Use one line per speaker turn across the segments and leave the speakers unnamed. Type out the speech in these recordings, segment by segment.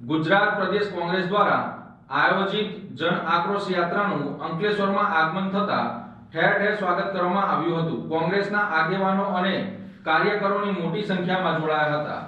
ગુજરાત પ્રદેશ કોંગ્રેસ દ્વારા આયોજિત જન આક્રોશ યાત્રાનું અંકલેશ્વરમાં આગમન થતા ઠેર ઠેર સ્વાગત કરવામાં આવ્યું હતું। કોંગ્રેસના આગેવાનો અને કાર્યકરોની મોટી સંખ્યામાં જોડાયા હતા।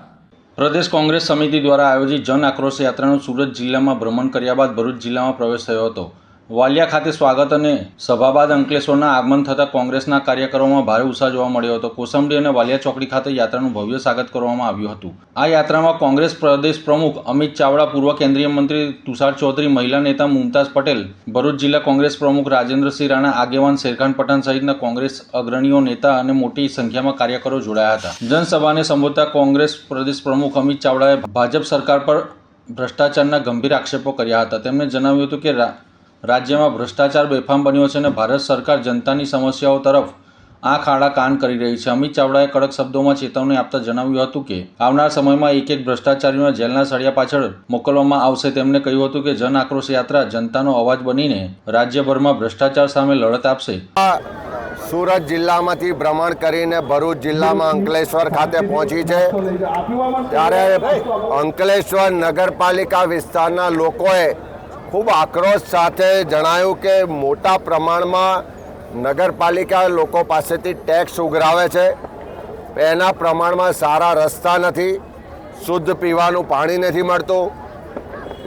પ્રદેશ કોંગ્રેસ સમિતિ દ્વારા આયોજિત જન આક્રોશ યાત્રાનું સુરત જિલ્લામાં ભ્રમણ કર્યા બાદ ભરૂચ જિલ્લામાં પ્રવેશ થયો હતો। વાલિયા ખાતે સ્વાગત અને સભા બાદ અંકલેશ્વરના આગમન થતાં કોંગ્રેસના કાર્યકરોમાં ભારે ઉત્સાહ જોવા મળ્યો હતો। કોસંબડી અને વાલિયા ચોકડી ખાતે યાત્રાનું ભવ્ય સ્વાગત કરવામાં આવ્યું હતું। આ યાત્રામાં કોંગ્રેસ પ્રદેશ પ્રમુખ અમિત ચાવડા, પૂર્વ કેન્દ્રીય મંત્રી તુષાર ચૌધરી, મહિલા નેતા મુમતાઝ પટેલ, ભરૂચ જિલ્લા કોંગ્રેસ પ્રમુખ રાજેન્દ્રસિંહ રાણા, આગેવાન શેરખાન પઠાણ સહિતના કોંગ્રેસ અગ્રણીઓ, નેતા અને મોટી સંખ્યામાં કાર્યકરો જોડાયા હતા। જનસભાને સંબોધતા કોંગ્રેસ પ્રદેશ પ્રમુખ અમિત ચાવડાએ ભાજપ સરકાર પર ભ્રષ્ટાચારના ગંભીર આક્ષેપો કર્યા હતા। તેમણે જણાવ્યું હતું કે રાજ્યમાં ભ્રષ્ટાચાર બેફામ બન્યો છે અને ભારત સરકાર જનતાની સમસ્યાઓ તરફ આંખ આડા કાન કરી રહી છે। અમિત ચાવડાએ કડક શબ્દોમાં ચેતવણી આપતા જણાવ્યું હતું કે આવનાર સમયમાં એક ભ્રષ્ટાચારીઓને જેલના સળિયા પાછળ મોકલવામાં આવશે। તેમણે કહ્યું હતું કે જન આક્રોશ યાત્રા જનતાનો અવાજ બનીને રાજ્યભરમાં ભ્રષ્ટાચાર સામે લડત આપશે।
સુરત જિલ્લામાંથી ભ્રમણ કરીને ભરૂચ જિલ્લામાં અંકલેશ્વર ખાતે પહોંચી છે, ત્યારે અંકલેશ્વર નગરપાલિકા વિસ્તારના લોકોએ ખૂબ આક્રોશ સાથે જણાવ્યું કે મોટા પ્રમાણમાં નગરપાલિકા લોકો પાસેથી ટેક્સ ઉઘરાવે છે, એના પ્રમાણમાં સારા રસ્તા નથી, શુદ્ધ પીવાનું પાણી નથી મળતું,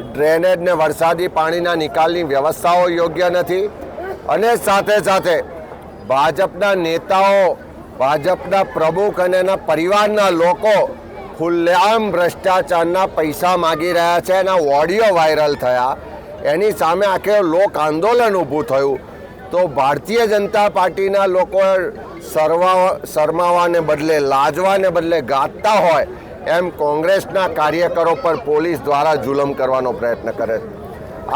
ડ્રેનેજ ને વરસાદી પાણીના નિકાલની વ્યવસ્થાઓ યોગ્ય નથી, અને સાથે સાથે ભાજપના નેતાઓ, ભાજપના પ્રમુખ અને એના પરિવારના લોકો ખુલ્લેઆમ ભ્રષ્ટાચારના પૈસા માગી રહ્યા છે। એના ઓડિયો વાયરલ થયા, એની સામે આખે લોક આંદોલન ઊભું થયું। તો ભારતીય જનતા પાર્ટીના લોકો શરમાવાને બદલે, લાજવાને બદલે ગાતા હોય એમ કોંગ્રેસના કાર્યકરો પર પોલીસ દ્વારા જુલમ કરવાનો પ્રયત્ન કરે છે।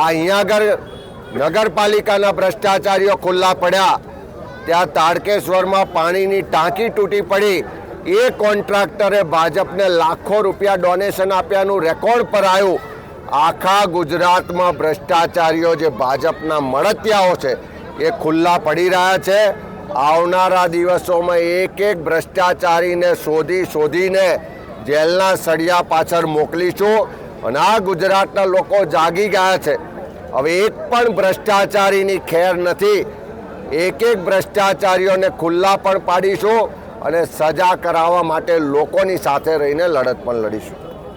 અહીંયા આગળ નગરપાલિકાના ભ્રષ્ટાચારીઓ ખુલ્લા પડ્યા, ત્યાં તાડકેશ્વરમાં પાણીની ટાંકી તૂટી પડી, એ કોન્ટ્રાક્ટરે ભાજપને લાખો રૂપિયા ડોનેશન આપ્યાનું રેકોર્ડ પર આવ્યું। આખા ગુજરાતમાં ભ્રષ્ટાચારીઓ જે ભાજપના મળતિયાઓ છે એ ખુલ્લા પડી રહ્યા છે। આવનારા દિવસોમાં એક એક ભ્રષ્ટાચારીને શોધીને જેલના સળિયા પાછળ મોકલીશું, અને આ ગુજરાતના લોકો જાગી ગયા છે। હવે એક પણ ભ્રષ્ટાચારીની ખેર નથી, એક ભ્રષ્ટાચારીઓને ખુલ્લા પણ પાડીશું અને સજા કરાવવા માટે લોકોની સાથે રહીને લડત પણ લડીશું।